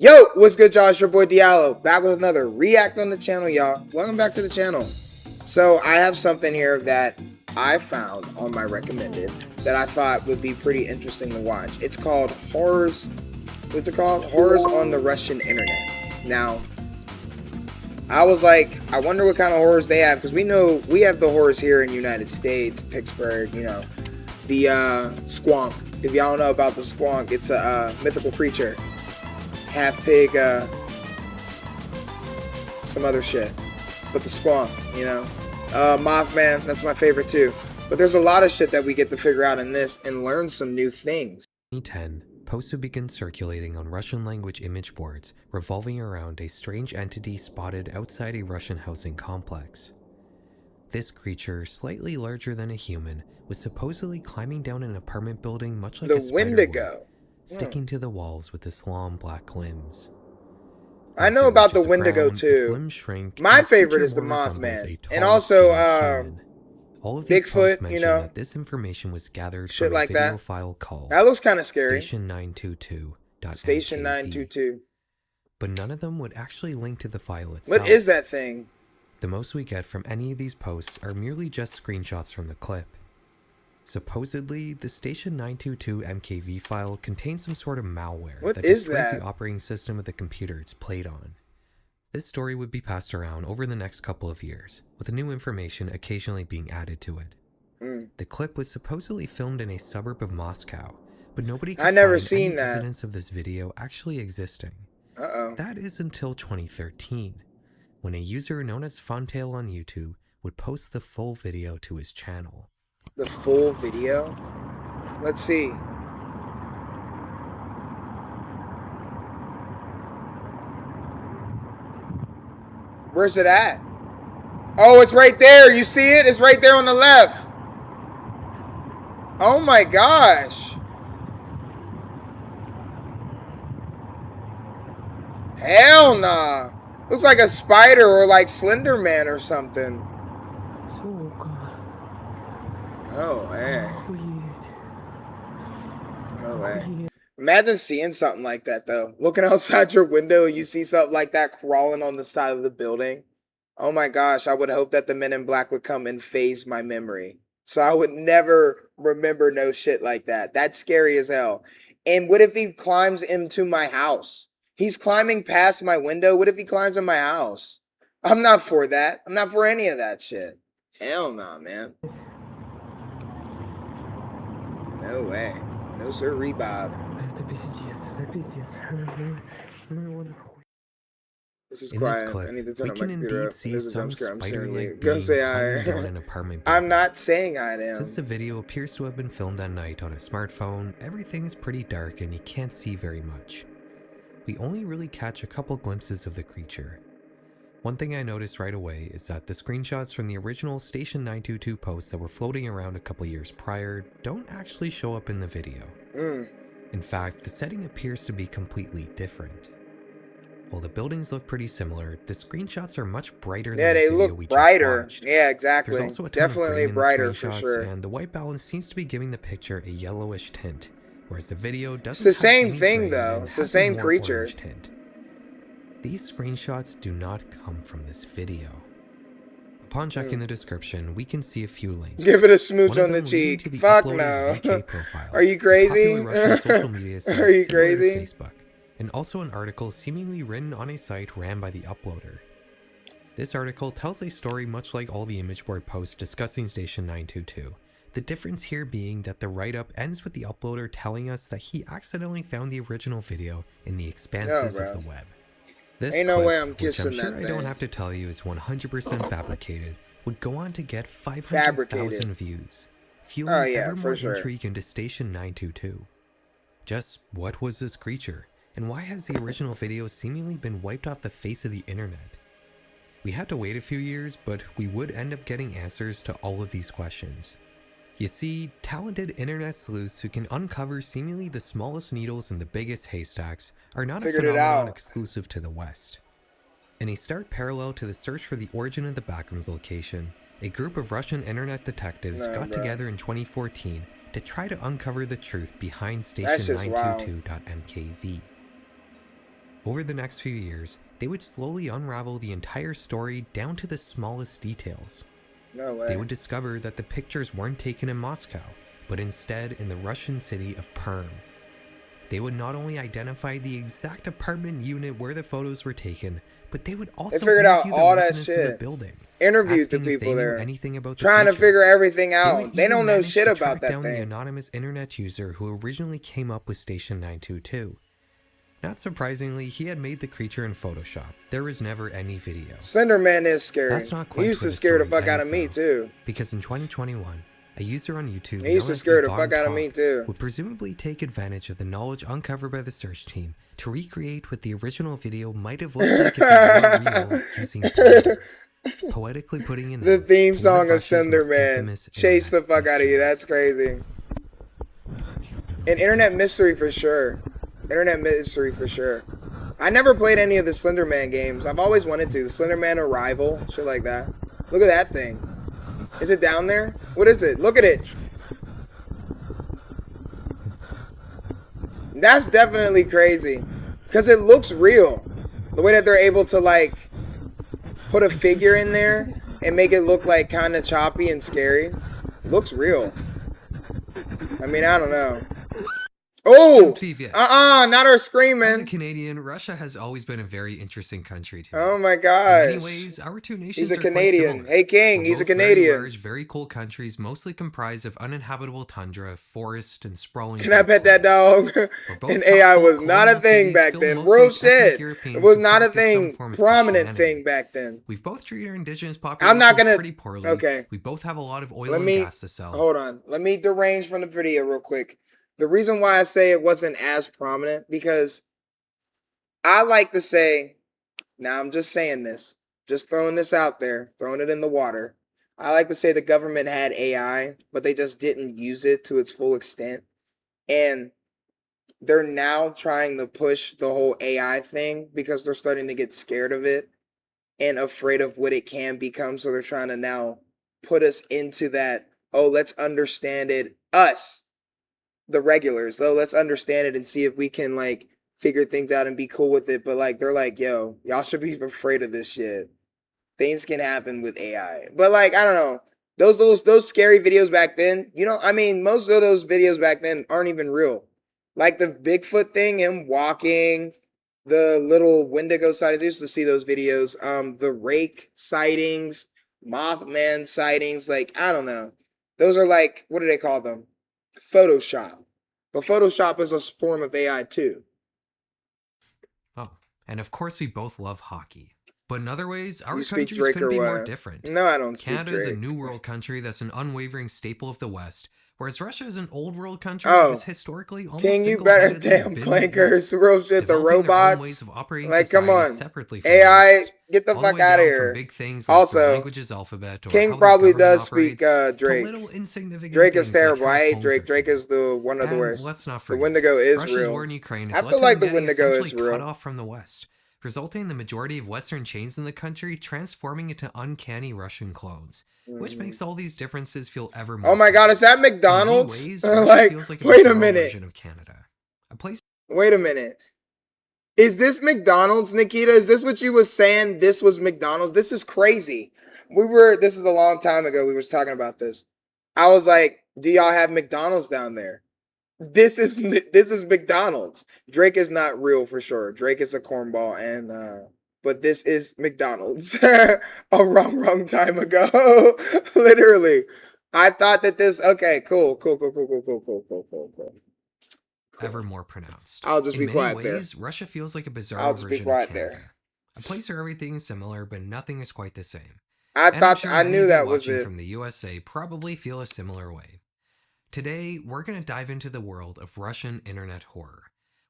Yo, what's good, y'all? It's your boy Diallo, back with another react on the channel, y'all. Welcome back to the channel. So I have something here that I found on my recommended that I thought would be pretty interesting to watch. It's called Horrors. What's it called? Horrors on the Russian Internet. Now, I was like, I wonder what kind of horrors they have, because we know we have the horrors here in the United States, Pittsburgh, you know, the squonk. If y'all don't know about the squonk, it's a mythical creature. Half pig, some other shit, but the squonk, you know, Mothman, that's my favorite too. But there's a lot of shit that we get to figure out in this and learn some new things. 2010, posts would begin circulating on Russian language image boards revolving around a strange entity spotted outside a Russian housing complex. This creature, slightly larger than a human, was supposedly climbing down an apartment building much like a spider Wendigo. sticking to the walls with its long black limbs. I know about the Wendigo too. My favorite is the Mothman, and also all of these Bigfoot. You know, that this information was gathered shit from like a video that. file called That looks kind of scary. Station 922. Station 922. But none of them would actually link to the file itself. What is that thing? The most we get from any of these posts are merely just screenshots from the clip. Supposedly, the Station 922 MKV file contains some sort of malware that destroys the operating system of the computer it's played on. This story would be passed around over the next couple of years, with new information occasionally being added to it. The clip was supposedly filmed in a suburb of Moscow, but nobody could find any evidence of this video actually existing. That is until 2013, when a user known as Funtail on YouTube would post the full video to his channel. The full video? Let's see. Where's it at? Oh, it's right there. You see it? It's right there on the left. Oh my gosh. Hell nah. Looks like a spider or like Slender Man or something. Oh man. Oh man. Imagine seeing something like that though. Looking outside your window and you see something like that crawling on the side of the building. Oh my gosh, I would hope that the Men in Black would come and phase my memory. So I would never remember no shit like that. That's scary as hell. And what if he climbs into my house? He's climbing past my window. What if he climbs in my house? I'm not for that. I'm not for any of that shit. Hell no, man. No way. No sir, Bob. This is quiet. I need to turn on my computer up. This is a jump scare. I'm saying you. Go say hi. I'm not saying I am. Since the video appears to have been filmed at night on a smartphone, everything is pretty dark and you can't see very much. We only really catch a couple glimpses of the creature. One thing I noticed right away is that the screenshots from the original Station 922 posts that were floating around a couple years prior don't actually show up in the video. In fact, the setting appears to be completely different. While the buildings look pretty similar, the screenshots are much brighter than the video we just watched. Yeah, exactly. There's also a ton definitely of brighter for sure. And the white balance seems to be giving the picture a yellowish tint, whereas the video doesn't. It's the same thing though. It's the same creature. Tint. These screenshots do not come from this video. Upon checking the description, we can see a few links. Give it a smooch on the cheek. Fuck no. Are you crazy? Are you crazy? Facebook, and also an article seemingly written on a site ran by the uploader. This article tells a story much like all the image board posts discussing Station 922. The difference here being that the write-up ends with the uploader telling us that he accidentally found the original video in the expanses of the web. This ain't no way I'm kissing that thing. I don't have to tell you is 100% fabricated, would go on to get 500,000 views, fueling ever more intrigue into Station 922. Just what was this creature, and why has the original video seemingly been wiped off the face of the internet? We had to wait a few years, but we would end up getting answers to all of these questions. You see, talented internet sleuths who can uncover seemingly the smallest needles in the biggest haystacks are not a phenomenon exclusive to the West. In a stark parallel to the search for the origin of the backrooms location, a group of Russian internet detectives got together in 2014 to try to uncover the truth behind Station 922.mkv. Over the next few years, they would slowly unravel the entire story down to the smallest details. No way. They would discover that the pictures weren't taken in Moscow, but instead in the Russian city of Perm. They would not only identify the exact apartment unit where the photos were taken, but they would also figured out interview all the that residents of the shit. building, Interviewed the asking if people they knew there, anything about the trying to creature. figure everything out. They even don't know manage shit to about track that down the thing. anonymous internet user who originally came up with Station 922. Not surprisingly, he had made the creature in Photoshop. There was never any video. Slender Man is scary. That's not quite He used where to scare the fuck out ends, of me though, too. because in 2021, a user on YouTube He used known to as scare the Yvonne fuck out of me Pop too. would presumably take advantage of the knowledge uncovered by the search team to recreate what the original video might have looked like if it were real, using Blender, poetically putting in The theme song of Slender Man. Chase the fuck out of you. That's crazy. An internet mystery for sure. Internet mystery for sure. I never played any of the Slender Man games. I've always wanted to. The Slender Man Arrival, shit like that. Look at that thing. Is it down there? What is it? Look at it. That's definitely crazy. Because it looks real. The way that they're able to, like, put a figure in there and make it look, like, kind of choppy and scary. It looks real. I mean, I don't know. Oh! Not her screaming. As a Canadian, Russia has always been a very interesting country to me. Oh my gosh. In many ways, our two nations He's a are Canadian. quite Hey King, We're he's a both Canadian. Very large, very cold countries, mostly comprised of uninhabitable tundra, forest, and sprawling. Can I pet that dog? And AI was not a thing back then. Real shit. It was not a thing, prominent thing back then. We've both treated our indigenous populations I'm not gonna. pretty poorly. Okay. We both have a lot of oil and gas to sell. Hold on. Let me derange from the video real quick. The reason why I say it wasn't as prominent, because I like to say, now I'm just saying this, just throwing this out there, throwing it in the water. I like to say the government had AI, but they just didn't use it to its full extent. And they're now trying to push the whole AI thing because they're starting to get scared of it and afraid of what it can become. So they're trying to now put us into that, oh, let's understand it, us, the regulars, though, let's understand it and see if we can, like, figure things out and be cool with it. But, like, they're like, yo, y'all should be afraid of this shit. Things can happen with AI. But, like, I don't know. Those scary videos back then, you know, I mean, most of those videos back then aren't even real. Like the Bigfoot thing, him walking, the little Wendigo sightings. I used to see those videos. The Rake sightings, Mothman sightings. Like, I don't know. Those are like, what do they call them? Photoshop. But Photoshop is a form of AI too. Oh, and of course we both love hockey. But in other ways, our countries couldn't be more different. No, I don't speak Canada Drake. is a new world country that's an unwavering staple of the West, whereas Russia is an old world country that is historically almost King, you better damn clankers, real shit, the robots. Like, come on. AI, get the fuck out of here. Also, language's alphabet, or King probably does speak Drake. Drake is terrible. I hate Drake. Drake is the one of the worst. Let's not forget, the Wendigo is Russia's real. War in Ukraine I feel like the Wendigo is real. Cut off from the West, resulting in the majority of Western chains in the country transforming into uncanny Russian clones, which makes all these differences feel ever more. Oh my god, is that McDonald's? Like, wait a minute. Of Canada. A place. Wait a minute. Is this McDonald's, Nikita? Is this what you was saying? This was McDonald's? This is crazy. This is a long time ago, we was talking about this. I was like, do y'all have McDonald's down there? This is McDonald's. Drake is not real for sure. Drake is a cornball, and but this is McDonald's. A wrong time ago. Literally. I thought that this cool. Ever more pronounced. I'll just be quiet there. Russia feels like a bizarre version of Canada. A place where everything is similar, but nothing is quite the same. I knew that was it. From the USA probably feel a similar way. Today, we're going to dive into the world of Russian internet horror,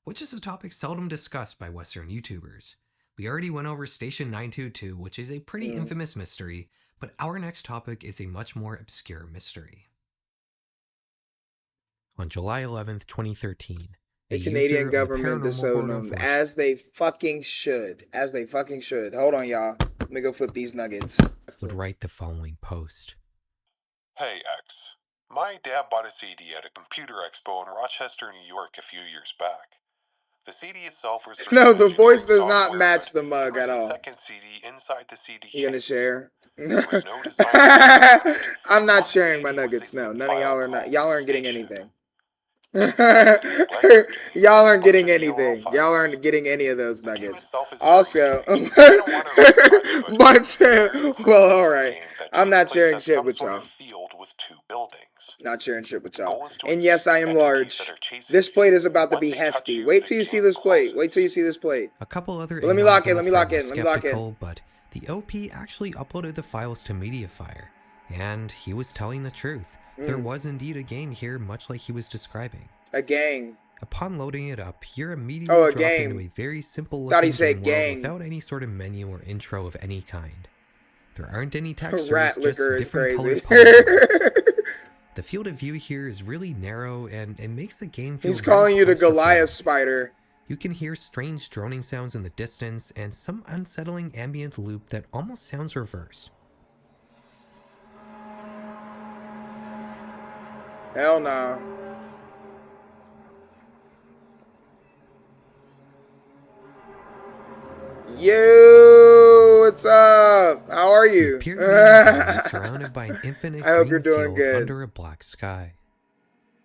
which is a topic seldom discussed by Western YouTubers. We already went over Station 922, which is a pretty infamous mystery, but our next topic is a much more obscure mystery. On July 11th, 2013, the Canadian government disowned them, as they fucking should. As they fucking should. Hold on, y'all. Let me go flip these nuggets. Would write the following post. Hey, X. My dad bought a CD at a computer expo in Rochester, New York a few years back. The CD itself was No, the voice does software, not match the mug at all. Second CD inside the CD. You gonna share? There was no design. I'm not sharing my nuggets. No, none of y'all are not. Y'all aren't getting anything. Y'all aren't getting anything. Y'all aren't getting any of those nuggets. Also, but well, all right. I'm not sharing shit with y'all. Not sharing shit with y'all. And yes, I am large. This plate is about to be hefty. Wait till you see this plate. Wait till you see this plate. A couple other let me lock in. Let me lock in. Let me lock in. But the OP actually uploaded the files to Mediafire, and he was telling the truth. There was indeed a game here, much like he was describing. A gang. Upon loading it up, you're immediately dropped into a very simple looking game without any sort of menu or intro of any kind. There aren't any textures, rat just liquor is different crazy. The field of view here is really narrow, and it makes the game feel He's calling you the Goliath spider. You can hear strange droning sounds in the distance, and some unsettling ambient loop that almost sounds reversed. Hell no. Yo, what's up? How are you? Surrounded by an infinite I hope you're green doing field good. under a black sky.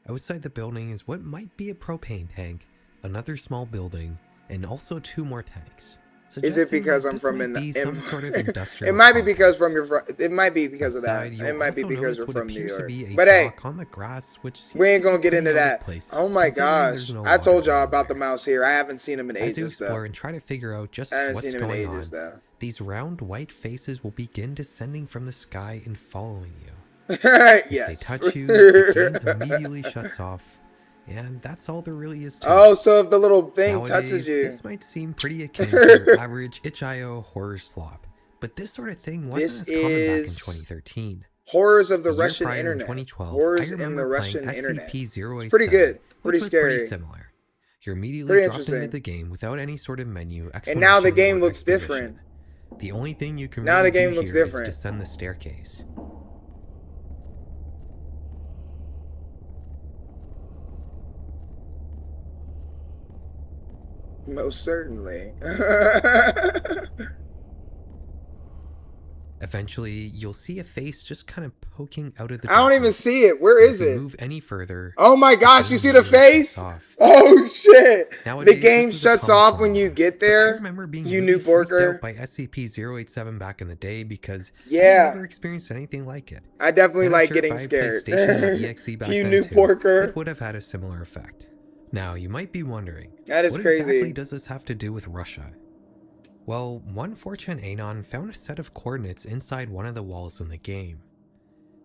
Outside the building is what might be a propane tank, another small building, and also 2 more tanks. Is it because I'm from some sort of industrial it might be because complex. from your. It might be because Outside, of that. It might be because we're from New York. But hey, on the grass, which we ain't gonna get into that. Place, oh my gosh! No I told y'all about the mouse here. I haven't seen him in ages. As you explore though. and try to figure out just I haven't what's seen him going in ages, on, though. these round white faces will begin descending from the sky and following you. Yes. If they touch you, the game immediately shuts off. And that's all there really is to it. Oh, so if the little thing Nowadays, touches you. This might seem pretty akin to your average itch.io horror slop. But this sort of thing wasn't as common back in 2013. Horrors of the A year Russian prior, internet. 2012, Horrors I in the Russian internet. SCP-087, It's pretty good. Pretty which scary. Was pretty similar. You're immediately pretty dropped into the game without any sort of menu, and now the game or looks exposition. different. The only thing you can now really the game do looks here different. Is descend the staircase. Most certainly. Eventually, you'll see a face just kind of poking out of the I don't even see it. Where is it? Move any further. Oh my gosh, you see the face? Oh shit. Nowadays, the game shuts off when you get there. I remember being you really new porker by SCP-087 back in the day because I never experienced anything like it. I definitely like getting scared. You new porker. It would have had a similar effect. Now, you might be wondering, that is what crazy. exactly does this have to do with Russia? Well, one 4chan Anon found a set of coordinates inside one of the walls in the game.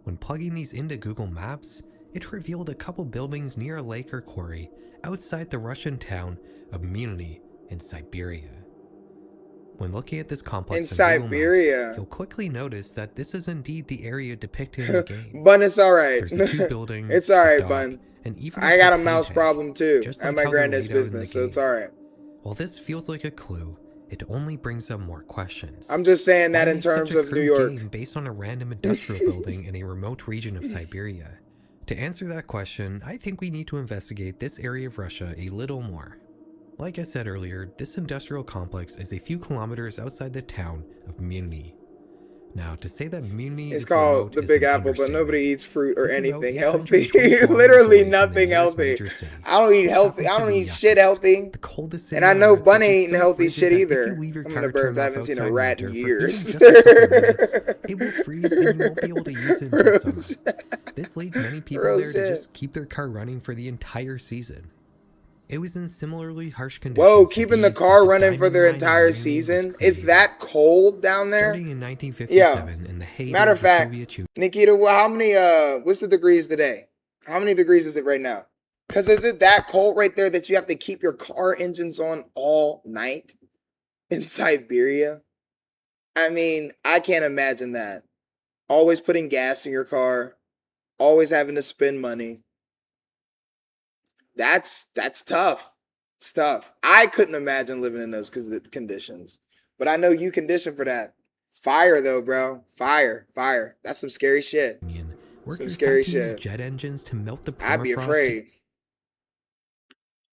When plugging these into Google Maps, it revealed a couple buildings near a lake or quarry outside the Russian town of Myuni in Siberia. When looking at this complex in Siberia, Maps, you'll quickly notice that this is indeed the area depicted in the game. Bun, it's alright. There's the 2 buildings, it's alright, Bun. And even I got a mouse problem too at like my granddad's business, so it's alright. While this feels like a clue, it only brings up more questions. I'm just saying that in terms of New York. Based on a random industrial building in a remote region of Siberia. To answer that question, I think we need to investigate this area of Russia a little more. Like I said earlier, this industrial complex is a few kilometers outside the town of Myuni. Now, to say that Myuni is called the Big Apple, but nobody eats fruit or anything healthy. Literally nothing healthy. I don't eat healthy. I don't eat shit healthy. And I know Bun ain't eating healthy shit either. I'm in the birds. I haven't seen a rat in years. It will freeze and you won't be able to use it until summer. This leads many people there to just keep their car running for the entire season. It was in similarly harsh conditions. Whoa, keeping the car running for their entire season? It's that cold down there? Starting in 1957 in the heyday matter of fact, Soviet Nikita, how many, what's the degrees today? How many degrees is it right now? Because is it that cold right there that you have to keep your car engines on all night in Siberia? I mean, I can't imagine that. Always putting gas in your car. Always having to spend money. That's tough. It's tough. I couldn't imagine living in those conditions. But I know you conditioned for that. Fire though, bro. Fire. That's some scary shit. Some scary shit. Jet engines to melt the permafrost. I'd be afraid.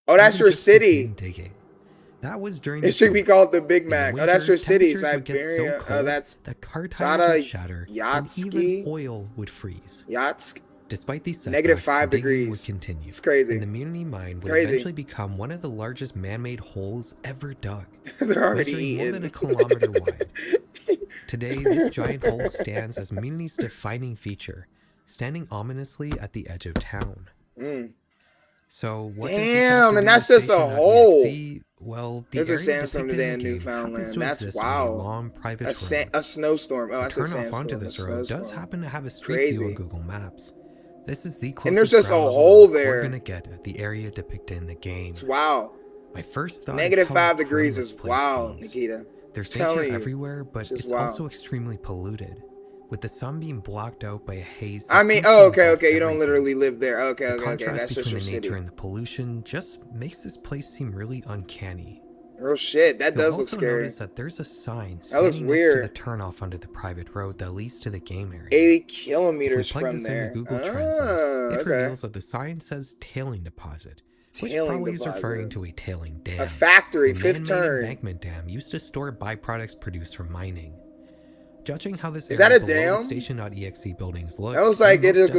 Oh, that's even your just city. begin digging. That was during It should be called the Big Mac. Oh, that's your city, Siberia. Siberia. Oh, that's that car tires would shatter Yatsky? and even oil would freeze. Yatsk? Despite these setbacks, -5 digging would degrees. continue. It's crazy. And the Mutiny Mine would eventually become one of the largest man-made holes ever dug, They're already measuring eaten. more than a kilometer wide. Today, this giant hole stands as Mutiny's defining feature, standing ominously at the edge of town. So what damn, and that's just a hole. Well, there's a sandstorm today in Newfoundland. That's wow. Long private a snowstorm. Oh, that's a sandstorm. Turn off onto this road does happen to have a street view on Google Maps. This is the closest and there's just a hole there we're gonna get at the area depicted in the game. It's wow. My first thought -5 degrees is wow, Nikita. There's nature everywhere, but it's also extremely polluted, with the sun being blocked out by a haze. I mean, oh, okay. You don't literally live there. Okay. The contrast that's just between your the nature city. and the pollution just makes this place seem really uncanny. Real shit. That does look scary. Notice that there's a sign that looks weird. next to the turnoff onto the private road that leads to the game area. 80 kilometers from this there. Into Google Translate, it reveals that the sign says tailing deposit, which probably is referring to a tailing dam. A factory, the fifth turn. Embankment dam used to store byproducts produced from mining. Judging how this is that a dam? Station.exe buildings look, that looks like it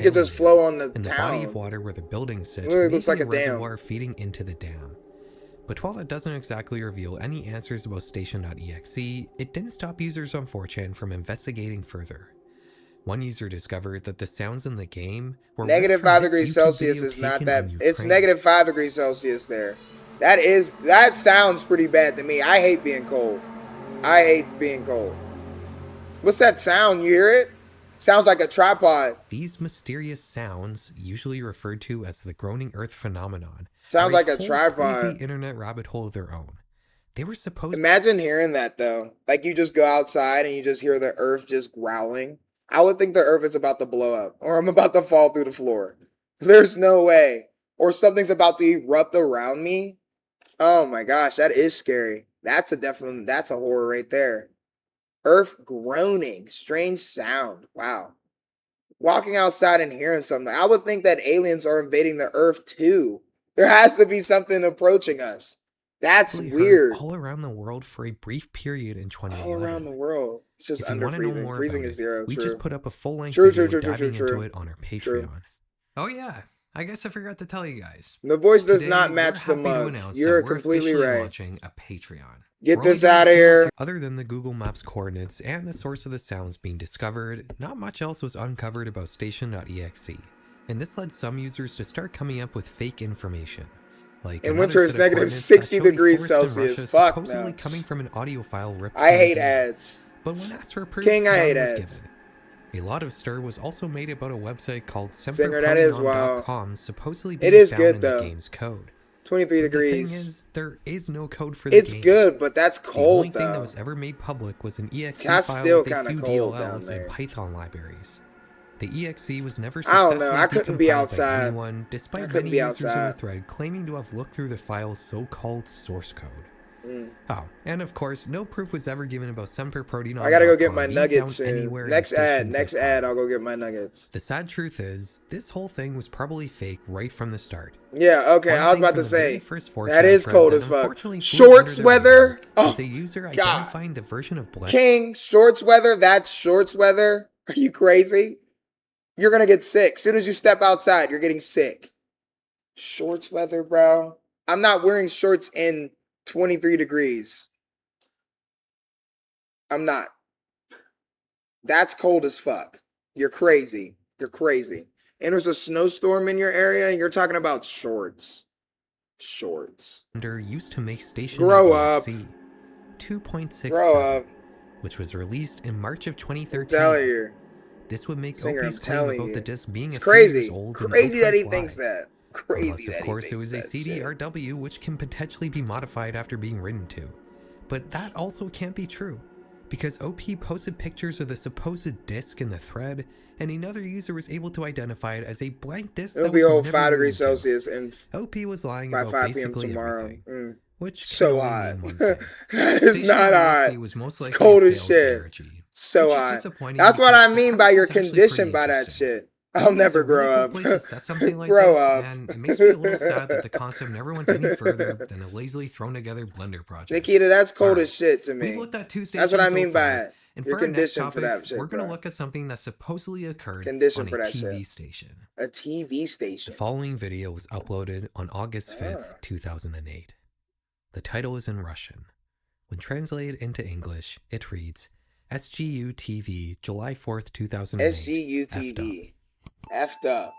could just flow on the and town. the body of water where the building sits. It looks like a reservoir feeding into the dam. But while that doesn't exactly reveal any answers about Station.exe, it didn't stop users on 4chan from investigating further. One user discovered that the sounds in the game were -5 degrees Celsius is not that. It's -5 degrees Celsius there. That sounds pretty bad to me. I hate being cold. What's that sound? You hear it? Sounds like a tripod. These mysterious sounds, usually referred to as the groaning earth phenomenon, sounds like a crazy tripod. Internet rabbit hole of their own. They were supposed. Imagine hearing that though. Like you just go outside and you just hear the earth just growling. I would think the earth is about to blow up, or I'm about to fall through the floor. There's no way. Or something's about to erupt around me. Oh my gosh, that is scary. That's a horror right there. Earth groaning, strange sound. Wow. Walking outside and hearing something. I would think that aliens are invading the earth too. There has to be something approaching us. That's weird. All around the world for a brief period in 2011. All around the world. It's just under freezing. Freezing is 0. We just put up a full-length video diving into it on our Patreon. Oh yeah, I guess I forgot to tell you guys. The voice does not match the mug. You're completely right. Launching a Patreon. Get this out of here. Other than the Google Maps coordinates and the source of the sounds being discovered, not much else was uncovered about Station.exe. And this led some users to start coming up with fake information. Like in winter, it's -60 degrees Celsius. Fuck no. Coming from an audio file ripped. I hate ads. But when asked for proof, King, I hate ads. A lot of stir was also made about a website called Singer.com, supposedly being found in the game's code. 23 degrees. The thing is, there is no code for the game. It's good, but that's cold, the only though. thing that was ever made public was an exe that's file still with a few cold DLLs down and Python libraries. The exe was never I don't successfully know. I couldn't be decompiled by outside. anyone, despite many users in the thread claiming to have looked through the file's so-called source code. Oh, and of course, no proof was ever given about Semperprotein. I gotta go get my nuggets soon. Next ad, I'll go get my nuggets. The sad truth is, this whole thing was probably fake right from the start. Yeah, okay, I was about to say, that is cold as fuck. Shorts weather? Oh, the user God. identifying the version of Blend. King, shorts weather? That's shorts weather? Are you crazy? You're gonna get sick. As soon as you step outside, you're getting sick. Shorts weather, bro. I'm not wearing shorts in 23 degrees. I'm not. That's cold as fuck. You're crazy. You're crazy. And there's a snowstorm in your area and you're talking about shorts. Shorts. Used to make Station Grow up. 2.6, Grow up. which was released in March of 2013. I'm telling you. This would make Singer, OP's claim about the disc being it's a few crazy. years old. Crazy that he thinks that. Crazy. Unless, of course, it was a CDRW, which can potentially be modified after being written to. But that also can't be true, because OP posted pictures of the supposed disc in the thread, and another user was able to identify it as a blank disc. It'll be old 5 degrees Celsius and OP was lying by about 5 p.m. basically tomorrow. everything, which so hot. That is not hot. It's cold as shit. So hot. That's what I mean by you're conditioned by that shit. I'll never grow up. Place to set something like Grow this, up. and it makes me a little sad that the concept never went any further than a lazily thrown together Blender project. Nikita, that's cold as shit to me. We've looked at two That's what I mean so by far, it. and You're for our next conditioned topic, for that shit, we're going to bro. look at something that supposedly occurred Conditioned on for a that TV shit. station. A TV station. The following video was uploaded on August 5th, 2008. The title is in Russian. When translated into English, it reads, SGU TV, July 4th, 2008. SGU TV. Effed up.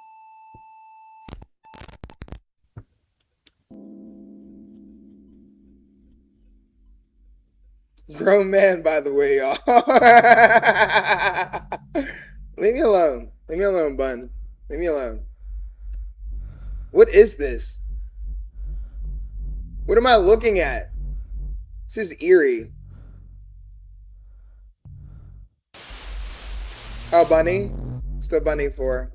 Grown man, by the way, y'all. Leave me alone. Leave me alone, bun. Leave me alone. What is this? What am I looking at? This is eerie. Oh, bunny? What's the bunny for?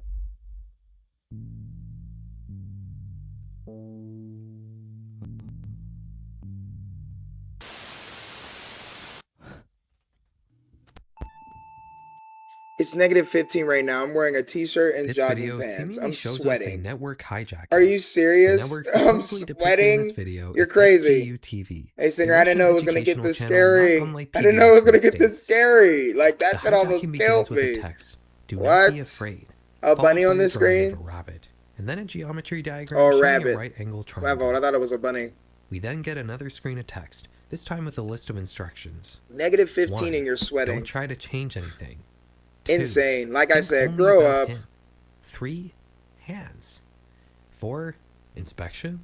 It's -15 right now. I'm wearing a t-shirt and jogging pants. I'm sweating. Network hijack. Are you serious? I'm sweating. You're crazy. Hey, singer, I didn't know it was gonna get this scary. I didn't know it was gonna get this scary. Like that shit almost killed me. What? A bunny on this screen? And then a geometry diagram oh, a showing rabbit. a right angle triangle. My fault. I thought it was a bunny. We then get another screen of text, this time with a list of instructions. -15 1, and you're sweating. Don't try to change anything. 2, insane. Like I said, grow up. Him. 3, hands. 4, inspection.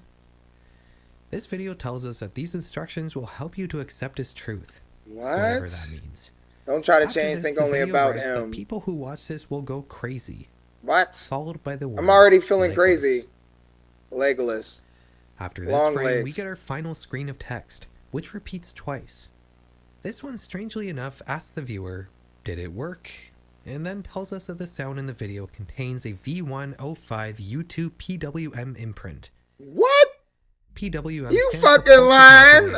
This video tells us that these instructions will help you to accept his truth. What? Whatever that means. Don't try to change. Think only about him. People who watch this will go crazy. What? Followed by the word I'm already feeling Legolas. crazy. Legolas. After this Long frame, legs. we get our final screen of text, which repeats twice. This one, strangely enough, asks the viewer, did it work? And then tells us that the sound in the video contains a V105 YouTube PWM imprint. What? PWM. You fucking lying!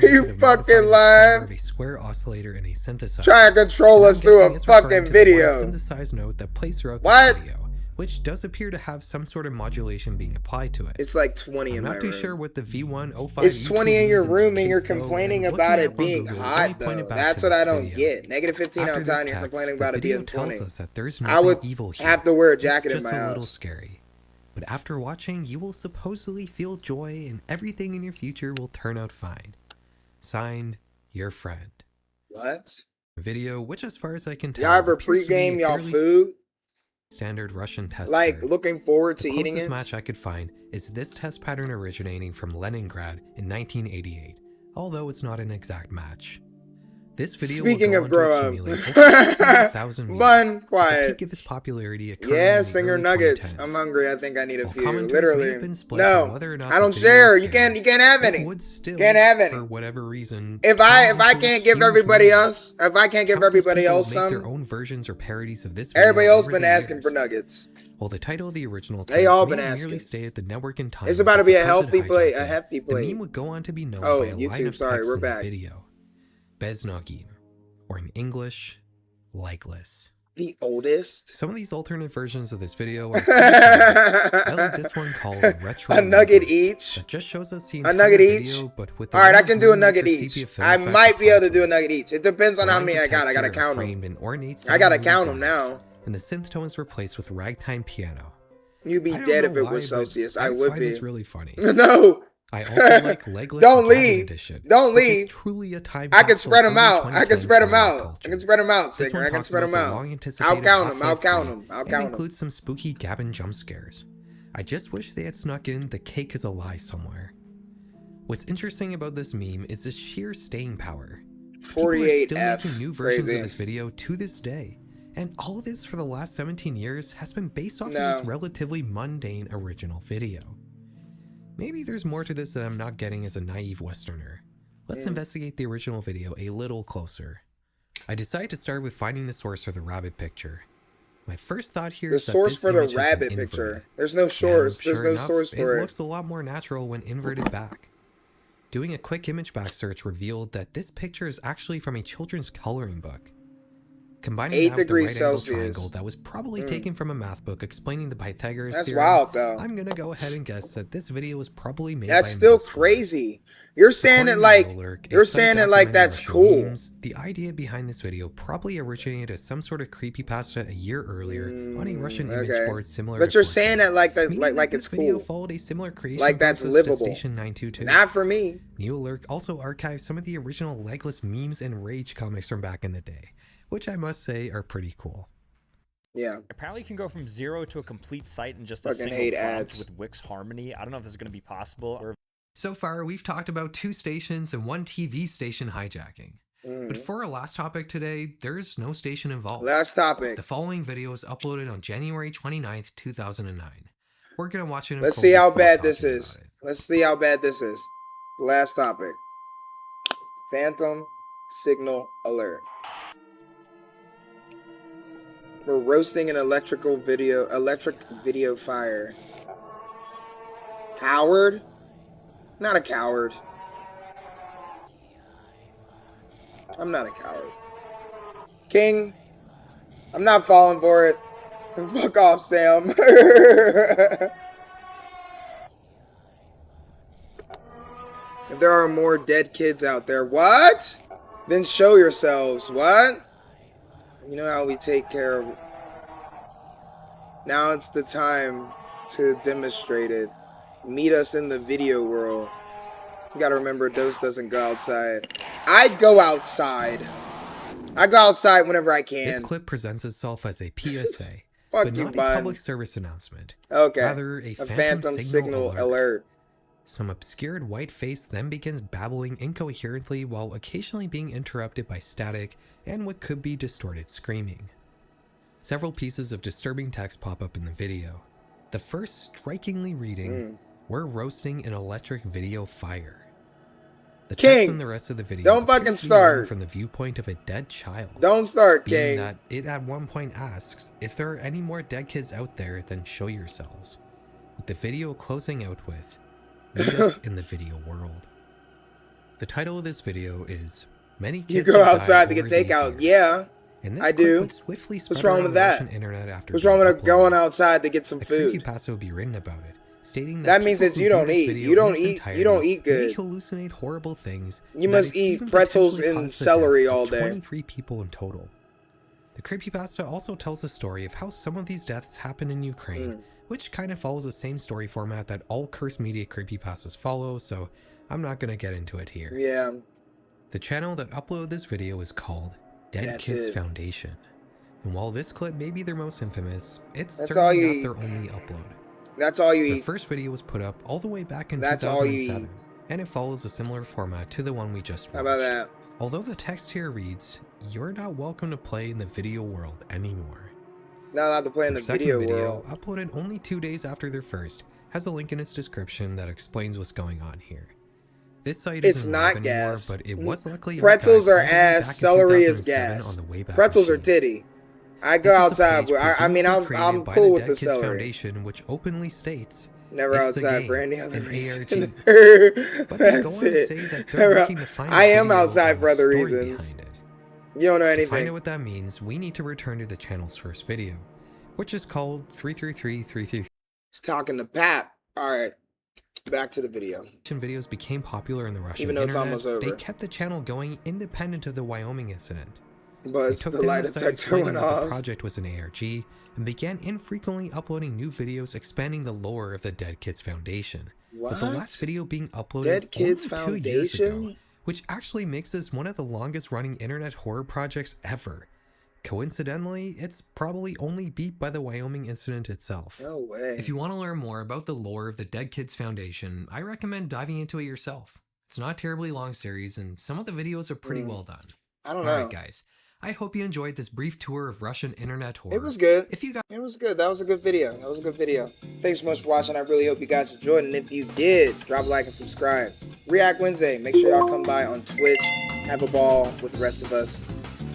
You fucking lying! Of a square oscillator and a synthesizer. Try to control us through a fucking video. Synthesized note that plays throughout what? the video, which does appear to have some sort of modulation being applied to it. It's like 20 in my room. I'm not too sure what the V105. It's 20 in your room and you're complaining about it being hot though. That's what I don't get. -15 outside and you're complaining about it being 20. I would have to wear a jacket in my house. A little scary. But after watching, you will supposedly feel joy and everything in your future will turn out fine. Signed, your friend. What? Video, which as far as I can tell, y'all ever pregame y'all food? Standard Russian test. Like looking forward to eating it. The closest match I could find is this test pattern originating from Leningrad in 1988, although it's not an exact match. This video speaking of grow up, Bun, quiet. Give its popularity yeah, singer nuggets. I'm hungry. I think I need a few. Literally, no. I don't share. You can't have any. Can't have any. For whatever reason, if I can't give everybody else, some, their own versions or parodies of this. Everybody else been asking for nuggets. Well, the title of the original they all been asking. Stated the network in time. It's about to be a healthy plate. A hefty plate. The meme would go on to be known by a YouTube. line of Sorry, text we're in the back. Video. Beznogim, or in English, legless. The oldest. Some of these alternate versions of this video are I like this one called Retro. A nugget each. That just shows us a nugget each. But with all right, I can do a nugget each. I might be able to do a nugget each. It depends on how many I got. I gotta count them. I gotta count them now. And the synth tone is replaced with ragtime piano. You'd be dead if it was Celsius. I would be. It's really funny. No. I also like Legless. Don't leave. Edition, don't leave. Truly a time I can spread them out. I can spread them out. I can spread them out, singer. I can spread them out. I'll count them. I'll count them. I'll count them. Includes some spooky Gavin jump scares. I just wish they had snuck in the cake is a lie somewhere. What's interesting about this meme is the sheer staying power. 48 People are still making new versions of this video to this day. And all of this for the last 17 years has been based off of this relatively mundane original video. Maybe there's more to this that I'm not getting as a naive Westerner. Let's investigate the original video a little closer. I decided to start with finding the source for the rabbit picture. My first thought here is that the source for the rabbit picture. There's no source. There's no source for it. It looks a lot more natural when inverted back. Doing a quick image back search revealed that this picture is actually from a children's coloring book. Combining 8 that with the degrees right angle Celsius. triangle that was probably taken from a math book explaining the Pythagoras That's theorem, wild, though. I'm gonna go ahead and guess that this video was probably made That's by a still middle schooler. crazy. You're saying it like that's cool. Memes, the idea behind this video probably originated as some sort of creepypasta a year earlier on a Russian image board similar. But to you're saying that like it's cool. Followed a similar creation like that's livable. to Station 922. Not for me. YOOOO also archived some of the original legless memes and rage comics from back in the day, which I must say are pretty cool. Yeah. Apparently you can go from 0 to a complete site in just a Fucking single hate prompt ads. with Wix Harmony. I don't know if this is going to be possible. Or so far, we've talked about 2 stations and 1 TV station hijacking. But for our last topic today, there's no station involved. Last topic. The following video was uploaded on January 29th, 2009. We're going to watch it. Let's see how bad this is. Let's see how bad this is. Last topic. Phantom signal alert. We're roasting an electric video fire. Coward? Not a coward. I'm not a coward. King, I'm not falling for it. Fuck off, Sam. If there are more dead kids out there, what? Then show yourselves. What? You know how we take care of it. Now it's the time to demonstrate it. Meet us in the video world. You gotta remember, Dose doesn't go outside. I go outside. I go outside whenever I can. This clip presents itself as a PSA, Fuck but you, not bud. a public service announcement. Okay. Rather, a phantom signal alert. Some obscured white face then begins babbling incoherently while occasionally being interrupted by static and what could be distorted screaming. Several pieces of disturbing text pop up in the video. The first strikingly reading, "We're roasting an electric video fire." The text in the rest of the video don't fucking start from the viewpoint of a dead child. Don't start, being King. That it at one point asks, if there are any more dead kids out there, then show yourselves. With the video closing out with, "Meet us in the video world." The title of this video is "Many Kids You go outside to get takeout." Yeah, and this I do. Swiftly What's wrong with that? Internet after What's wrong with going outside to get some food? Creepypasta will be written about it, stating that means that you don't eat. You don't eat good. Hallucinate horrible things. You must eat pretzels and celery all day. 23 people in total. The creepypasta also tells a story of how some of these deaths happen in Ukraine, which kind of follows the same story format that all cursed media creepypastas follow, so I'm not going to get into it here. Yeah. The channel that uploaded this video is called Dead Kids Foundation. And while this clip may be their most infamous, it's certainly not their only upload. That's all you eat. The first video was put up all the way back in 2007, and it follows a similar format to the one we just watched. How about that? Although the text here reads, "You're not welcome to play in the video world anymore." Not allowed to play in the video world. Uploaded only 2 days after their first, has a link in its description that explains what's going on here. This site isn't live anymore, gas, but it was luckily pretzels are ass, celery is gas. Pretzels are titty. I go outside. I mean, I'm cool with the celery. Foundation, which openly states never outside for any other reason. That's it. I am outside for other reasons. You don't know anything. To find out what that means, we need to return to the channel's first video, which is called 333. It's talking to Pap. All right. Back to the video. Videos became popular in the Russian Even though it's internet, almost over. They kept the channel going independent of the Wyoming incident. But the lie detector went off. The project was an ARG and began infrequently uploading new videos expanding the lore of the Dead Kids Foundation. What? With the last video being uploaded Dead Kids only 2 years ago, Foundation? which actually makes this one of the longest running internet horror projects ever. Coincidentally, it's probably only beat by the Wyoming incident itself. No way. If you want to learn more about the lore of the Dead Kids Foundation, I recommend diving into it yourself. It's not a terribly long series, and some of the videos are pretty well done. I don't know. Alright guys, I hope you enjoyed this brief tour of Russian internet horror. It was good. It was good. That was a good video. Thanks so much for watching. I really hope you guys enjoyed. And if you did, drop a like and subscribe. React Wednesday. Make sure y'all come by on Twitch. Have a ball with the rest of us.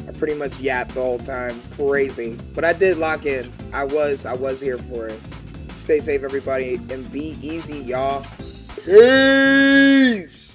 I pretty much yapped the whole time. Crazy. But I did lock in. I was here for it. Stay safe, everybody. And be easy, y'all. Peace.